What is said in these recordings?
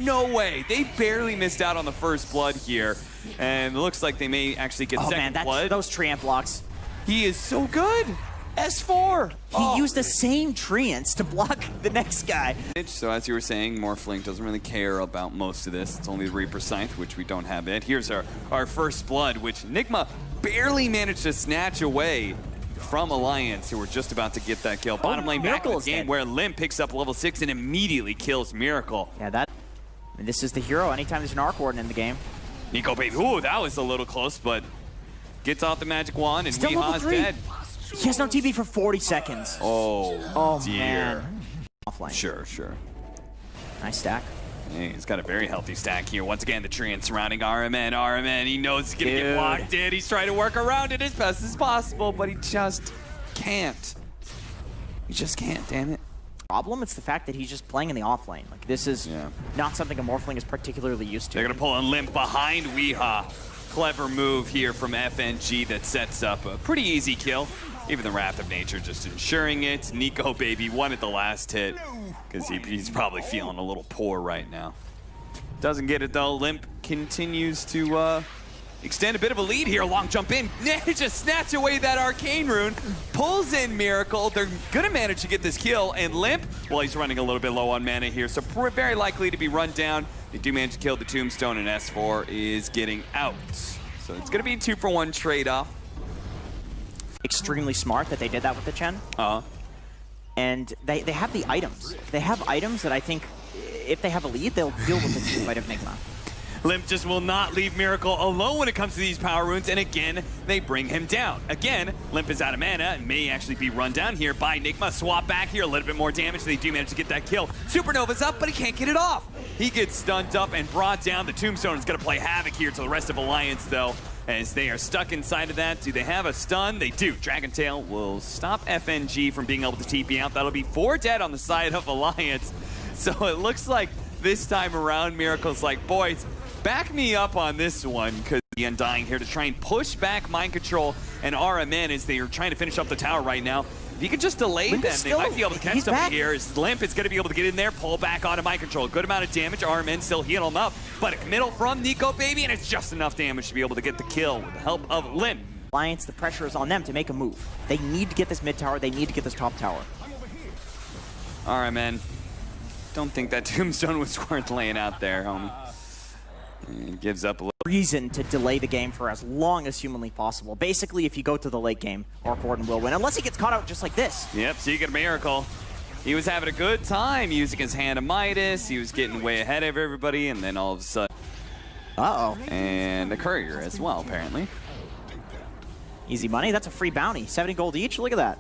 No way. They barely missed out on the first blood here. And it looks like they may actually get second blood. Those treant blocks. He is so good. S4. He used the same treants to block the next guy. So as you were saying, Morphling doesn't really care about most of this. It's only the Reaper Scythe, which we don't have yet. Here's our first blood, which NIGMA barely managed to snatch away from Alliance, who were just about to get that kill. Bottom lane back in the game where Limp picks up level 6 and immediately kills Miracle. Yeah, this is the hero anytime there's an Arc Warden in the game. Nico Baby, ooh, that was a little close, but gets off the magic wand and Weeha's dead. He has no TP for 40 seconds. Oh dear. Man. Offline. Sure. Nice stack. Hey, he's got a very healthy stack here. Once again, the treant surrounding RMN. He knows he's gonna get blocked in. He's trying to work around it as best as possible, but he just can't. He just can't, damn it. Problem, it's the fact that he's just playing in the offlane. Like, this is not something a Morphling is particularly used to. They're gonna pull in Limp behind Weeha. Clever move here from FNG that sets up a pretty easy kill. Even the Wrath of Nature just ensuring it. Nico Baby won at the last hit because he's probably feeling a little poor right now. Doesn't get it though. Limp continues to extend a bit of a lead here. Long jump in. Just snatch away that arcane rune. Pulls in Miracle. They're going to manage to get this kill. And Limp, well, he's running a little bit low on mana here, so very likely to be run down. They do manage to kill the Tombstone, and S4 is getting out. So it's going to be a 2-for-1 trade-off. Extremely smart that they did that with the Chen. And they have the items. They have items that I think if they have a lead, they'll deal with the team fight of NIGMA. Limp just will not leave Miracle alone when it comes to these power runes, and again, they bring him down. Again, Limp is out of mana and may actually be run down here by NIGMA. Swap back here, a little bit more damage. They do manage to get that kill. Supernova's up, but he can't get it off. He gets stunned up and brought down. The Tombstone is going to play havoc here to the rest of Alliance, though, as they are stuck inside of that. Do they have a stun? They do. Dragon Tail will stop FNG from being able to TP out. That'll be 4 dead on the side of Alliance. So it looks like this time around, Miracle's like, boys, back me up on this one, because the Undying here to try and push back Mind Control and RMN as they are trying to finish up the tower right now. If you could just delay them, they might be able to catch something here. Limp is going to be able to get in there, pull back onto Mind Control. Good amount of damage. RMN still heal him up, but a committal from Nico Baby, and it's just enough damage to be able to get the kill with the help of Limp. Alliance, the pressure is on them to make a move. They need to get this mid tower. They need to get this top tower. RMN, don't think that Tombstone was worth laying out there, homie. It gives up a little. Reason to delay the game for as long as humanly possible. Basically, if you go to the late game, Arc Warden will win, unless he gets caught out just like this. Yep, so you get a Miracle. He was having a good time using his Hand of Midas. He was getting way ahead of everybody, and then all of a sudden... And the Courier as well, apparently. Easy money. That's a free bounty. 70 gold each. Look at that.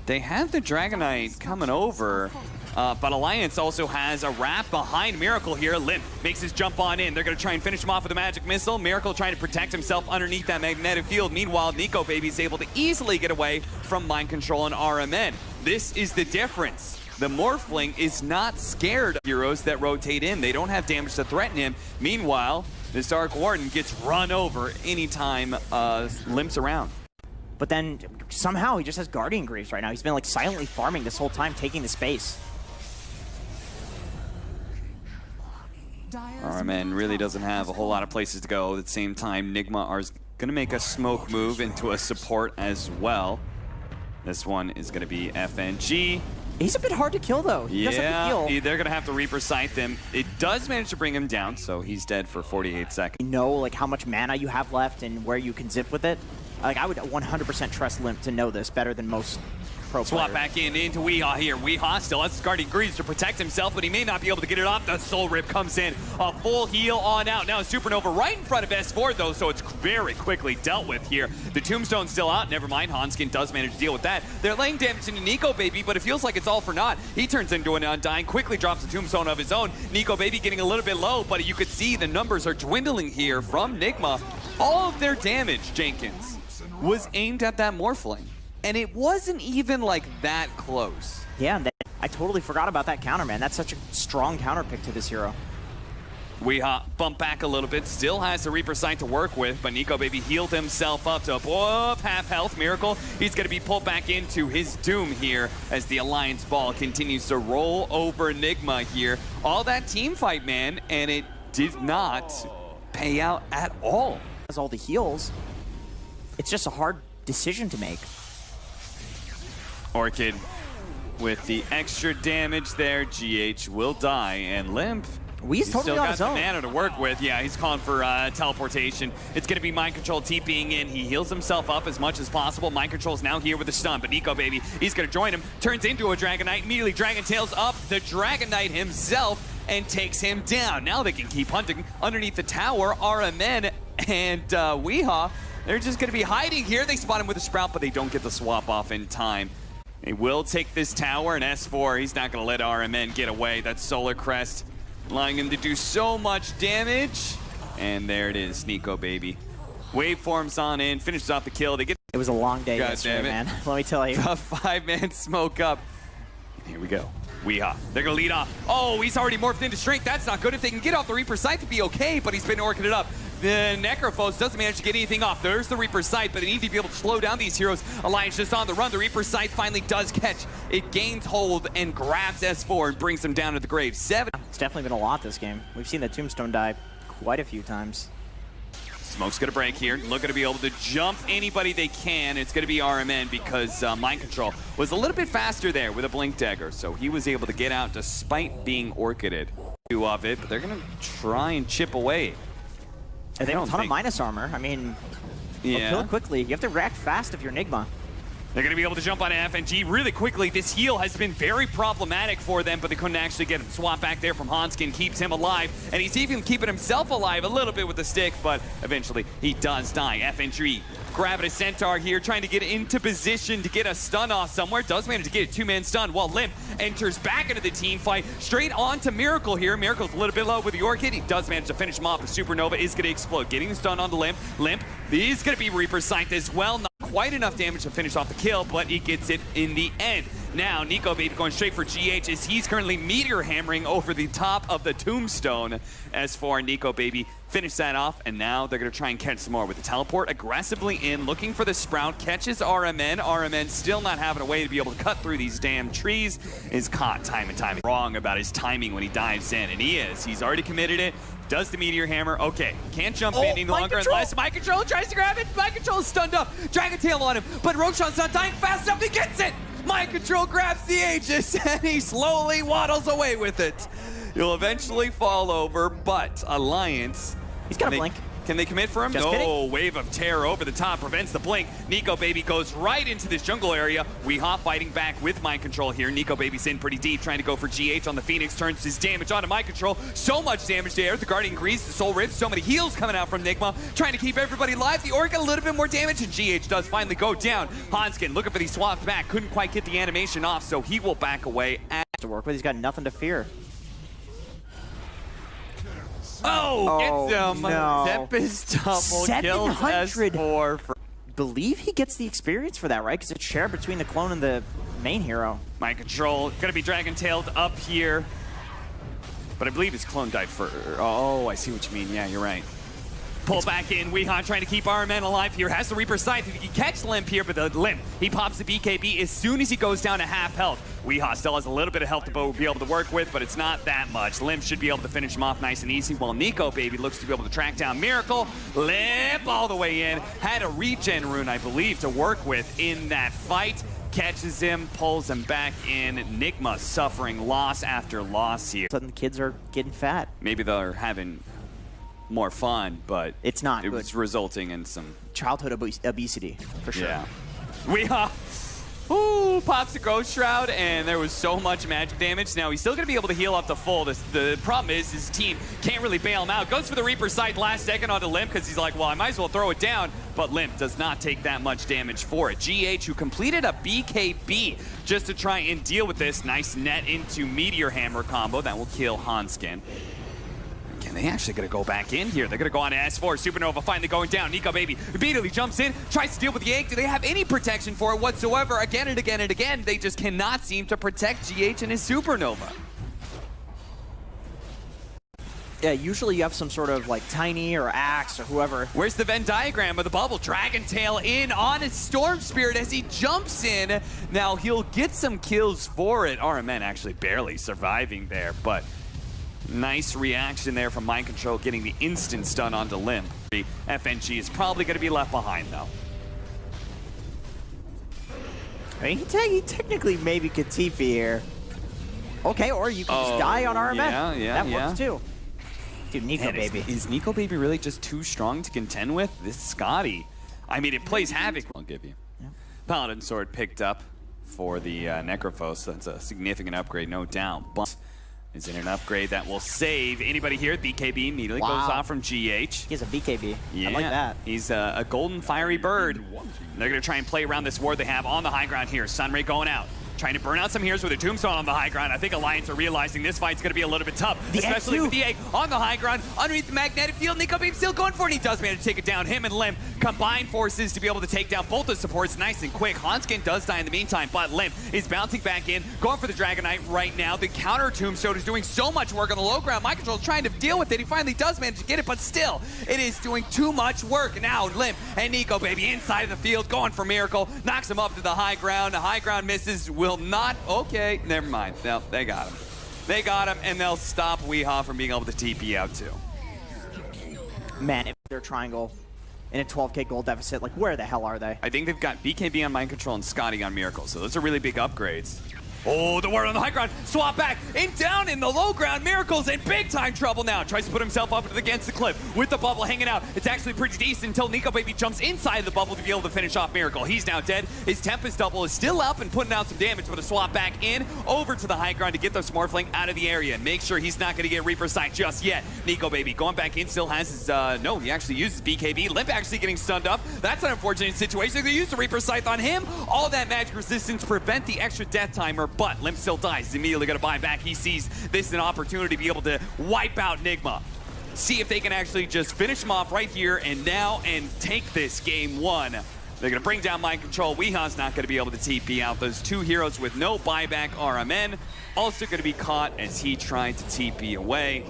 They have the Dragonite coming over, but Alliance also has a wrap behind Miracle here. Limp makes his jump on in. They're going to try and finish him off with a magic missile. Miracle trying to protect himself underneath that magnetic field. Meanwhile, Nico Baby is able to easily get away from Mind Control and RMN. This is the difference. The Morphling is not scared of heroes that rotate in. They don't have damage to threaten him. Meanwhile, this Dark Warden gets run over anytime Limp's around. But then somehow he just has Guardian Greaves right now. He's been like silently farming this whole time, taking the space. RMN really doesn't have a whole lot of places to go. At the same time, NIGMA are going to make a smoke move into a support as well. This one is going to be FNG. He's a bit hard to kill, though. He does have to heal. They're going to have to Reaper Scythe him. It does manage to bring him down, so he's dead for 48 seconds. You know, like, how much mana you have left and where you can zip with it. Like, I would 100% trust Limp to know this better than most pro players. Swap back into Weehaw here. Weehaw still has Guardian Greaves to protect himself, but he may not be able to get it off. The Soul Rip comes in. A full heal on out. Now Supernova right in front of S4, though, so it's very quickly dealt with here. The Tombstone's still out. Never mind. Hanskin does manage to deal with that. They're laying damage into Nico Baby, but it feels like it's all for naught. He turns into an Undying, quickly drops the Tombstone of his own. Nico Baby getting a little bit low, but you could see the numbers are dwindling here from NIGMA. All of their damage, Jenkins, was aimed at that Morphling. And it wasn't even like that close. Yeah, I totally forgot about that counter, man. That's such a strong counter pick to this hero. We bump back a little bit, still has the Reaper Sight to work with, but Nico Baby healed himself up to above half health. Miracle, he's going to be pulled back into his doom here as the Alliance ball continues to roll over NIGMA here. All that team fight, man, and it did not pay out at all. Has all the heals. It's just a hard decision to make. Orchid with the extra damage there. GH will die, and Limp, He's totally on his own. Still got the mana to work with. Yeah, he's calling for teleportation. It's going to be Mind Control TPing in. He heals himself up as much as possible. Mind Control's now here with a stun, but Nico Baby, he's going to join him. Turns into a Dragon Knight. Immediately Dragon Tails up the Dragon Knight himself and takes him down. Now they can keep hunting underneath the tower. RMN and Weehaw, they're just going to be hiding here. They spot him with a Sprout, but they don't get the swap off in time. They will take this tower, and S4, he's not going to let RMN get away. That's Solar Crest, allowing him to do so much damage. And there it is, Nico Baby. Waveforms on in, finishes off the kill. They get. It was a long day yesterday, man. Let me tell you. A 5-man smoke up. Here we go. Weehaw. They're going to lead off. Oh, he's already morphed into strength. That's not good. If they can get off the Reaper Sight to be okay, but he's been orchid it up. The Necrophos doesn't manage to get anything off. There's the Reaper Sight, but they need to be able to slow down these heroes. Alliance just on the run. The Reaper Sight finally does catch. It gains hold and grabs S4 and brings him down to the grave. 7. It's definitely been a lot this game. We've seen the Tombstone die quite a few times. Smoke's going to break here. Looking to be able to jump anybody they can. It's going to be RMN because Mind Control was a little bit faster there with a Blink Dagger, so he was able to get out despite being orchided. Two of it, but they're going to try and chip away. And they have a ton of minus armor. I mean, kill quickly. You have to react fast if you're NIGMA. They're going to be able to jump on FNG really quickly. This heal has been very problematic for them, but they couldn't actually get him. Swap back there from Hanskin keeps him alive, and he's even keeping himself alive a little bit with the stick, but eventually he does die. FNG grabbing a Centaur here, trying to get into position to get a stun off somewhere. Does manage to get a 2-man stun while Limp enters back into the team fight. Straight on to Miracle here. Miracle's a little bit low with the Orchid. He does manage to finish him off. The Supernova is going to explode. Getting the stun on the Limp. Limp, he's going to be Reaper Sight as well. Not quite enough damage to finish off the kill, but he gets it in the end. Now, Nico Baby going straight for GH as he's currently meteor hammering over the top of the Tombstone. As for Nico Baby, finish that off, and now they're going to try and catch some more with the teleport. Aggressively in, looking for the Sprout, catches RMN. RMN still not having a way to be able to cut through these damn trees. Is caught time and time wrong about his timing when he dives in, and he is. He's already committed it. Does the meteor hammer. Okay, can't jump in any longer unless Mind Control tries to grab it. Mind Control is stunned up. Dragon Tail on him, but Roshan's not dying fast enough. He gets it. Mind Control grabs the Aegis, and he slowly waddles away with it. He'll eventually fall over, but Alliance... He's got a blink. Can they commit for him? Just no, kidding. Wave of Terror over the top prevents the blink. Nico Baby goes right into this jungle area. Weehaw fighting back with Mind Control here. Nico Baby's in pretty deep, trying to go for GH on the Phoenix. Turns his damage onto Mind Control. So much damage there. The Guardian Grease, the Soul Rift, so many heals coming out from NIGMA. Trying to keep everybody alive. The Orc got a little bit more damage, and GH does finally go down. Hanskin looking for these swaps back. Couldn't quite get the animation off, so he will back away. To work with, he's got nothing to fear. Oh, gets him. No. Tempest double kills S4. Believe he gets the experience for that, right? Because it's shared between the clone and the main hero. Mind Control, gonna be Dragon Tailed up here. But I believe his clone died first. Oh, I see what you mean. Yeah, you're right. Pull back in. Weehaw trying to keep RMN alive here. Has the Reaper Sight. He can catch Limp here, but the Limp, he pops the BKB as soon as he goes down to half health. Weehaw still has a little bit of health to be able to work with, but it's not that much. Limp should be able to finish him off nice and easy, while Nico Baby looks to be able to track down Miracle. Limp all the way in. Had a regen rune, I believe, to work with in that fight. Catches him, pulls him back in. NIGMA suffering loss after loss here. Suddenly the kids are getting fat. Maybe they're having more fun, but it's not. It was resulting in some childhood obesity for sure. Yeah. Pops a Ghost Shroud, and there was so much magic damage. Now he's still going to be able to heal up to full. The problem is his team can't really bail him out. Goes for the Reaper Sight last second onto Limp because he's like, well, I might as well throw it down. But Limp does not take that much damage for it. GH, who completed a BKB just to try and deal with this. Nice net into Meteor Hammer combo. That will kill Hanskin. And they actually going to go back in here. They're going to go on to S4. Supernova finally going down. Nico Baby immediately jumps in, tries to deal with the egg. Do they have any protection for it whatsoever? Again and again and again, they just cannot seem to protect GH and his Supernova. Yeah, usually you have some sort of like Tiny or Axe or whoever. Where's the Venn diagram of the bubble? Dragon Tail in on his Storm Spirit as he jumps in. Now he'll get some kills for it. RMN actually barely surviving there, but nice reaction there from Mind Control, getting the instant stun onto Limp. FNG is probably going to be left behind though. I mean, he technically maybe could TP here. Okay, or you can just die on RMN. Yeah, that works too. Dude, Nico Man, Baby. Is Nico Baby really just too strong to contend with? This Scotty. I mean, it plays Havoc. I'll give you. Yeah. Paladin Sword picked up for the Necrophos. That's a significant upgrade, no doubt. But is it an upgrade that will save anybody here? BKB immediately goes off from GH. He has a BKB. Yeah, I like that. He's a golden fiery bird. They're going to try and play around this ward they have on the high ground here. Sunray going out. Trying to burn out some heroes with a Tombstone on the high ground. I think Alliance are realizing this fight's going to be a little bit tough, especially with the egg on the high ground. Underneath the magnetic field, Nico Baby still going for it. He does manage to take it down. Him and Limp combine forces to be able to take down both the supports nice and quick. Hanskin does die in the meantime, but Limp is bouncing back in, going for the Dragon Knight right now. The counter Tombstone is doing so much work on the low ground. Mind Control is trying to deal with it. He finally does manage to get it, but still, it is doing too much work. Now Limp and Nico Baby inside of the field, going for Miracle, knocks him up to the high ground. The high ground misses, will not. Okay, never mind. No, they got him. They got him, and they'll stop Weehaw from being able to TP out too. Man, if they're triangle in a 12k gold deficit, like where the hell are they? I think they've got BKB on Mind Control and Scotty on Miracle, so those are really big upgrades. Oh, the ward on the high ground, swap back, and down in the low ground. Miracle's in big time trouble now. Tries to put himself up against the cliff with the bubble hanging out. It's actually pretty decent until Nico Baby jumps inside the bubble to be able to finish off Miracle. He's now dead. His Tempest double is still up and putting out some damage, but a swap back in over to the high ground to get the Smorfling out of the area and make sure he's not going to get Reaper Sight just yet. Nico Baby going back in, still has his, no, he actually uses BKB. Limp actually getting stunned up. That's an unfortunate situation. They use the Reaper Scythe on him. All that magic resistance prevent the extra death timer, but Limp still dies. He's immediately going to buy back. He sees this as an opportunity to be able to wipe out NIGMA. See if they can actually just finish him off right here and now and take this game one. They're going to bring down Mind Control. Weehaw's not going to be able to TP out. Those two heroes with no buyback RMN also going to be caught as he tried to TP away.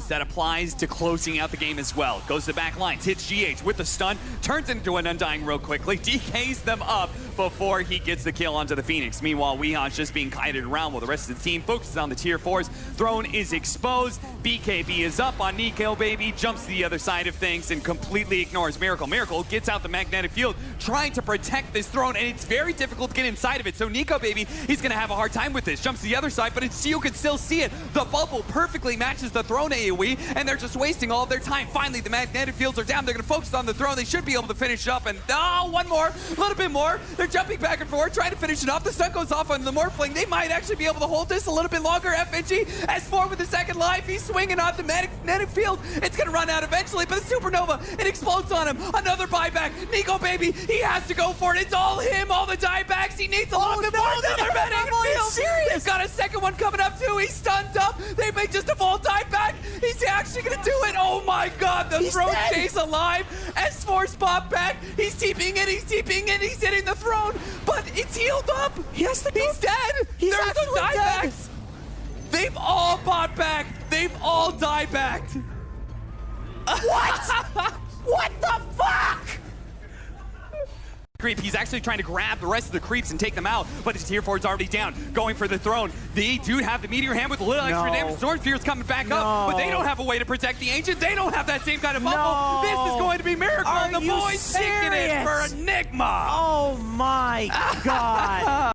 That applies to closing out the game as well. Goes to the back lines, hits GH with the stun, turns into an Undying real quickly, DKs them up before he gets the kill onto the Phoenix. Meanwhile, Weeha's just being kited around while the rest of the team focuses on the tier 4s. Throne is exposed. BKB is up on Nico Baby, jumps to the other side of things and completely ignores Miracle. Miracle gets out the magnetic field, trying to protect this throne, and it's very difficult to get inside of it. So Nico Baby, he's going to have a hard time with this. Jumps to the other side, but you can still see it. The bubble perfectly matches the throne AoE, and they're just wasting all of their time. Finally, the magnetic fields are down. They're going to focus on the throne. They should be able to finish up, and one more, a little bit more. They're jumping back and forth, trying to finish it off. The stun goes off on the Morphling. They might actually be able to hold this a little bit longer. FNG S4 with the second life. He's swinging on the magnetic field. It's going to run out eventually, but the Supernova, it explodes on him. Another buyback. Nico Baby, he has to go for it. It's all him, all the diebacks. He needs a little bit more. Another magnetic field. They've got a second one coming up too. He's stunned up. They make just a full dieback. He's actually going to do it. Oh my god, the throne stays alive. S4 spot back. He's TPing it. He's TPing it. He's hitting the throne, but it's healed up. He's dead. There's the diebacks. They've all bought back. They've all diebacked. What? What the fuck? Creep. He's actually trying to grab the rest of the creeps and take them out, but his tier 4's already down, going for the throne. They do have the Meteor Hand with a little extra damage. Storm Spear's coming back up, but they don't have a way to protect the Ancient. They don't have that same kind of bubble. This is going to be Miracle. The boys taking it for a NIGMA. Oh my god.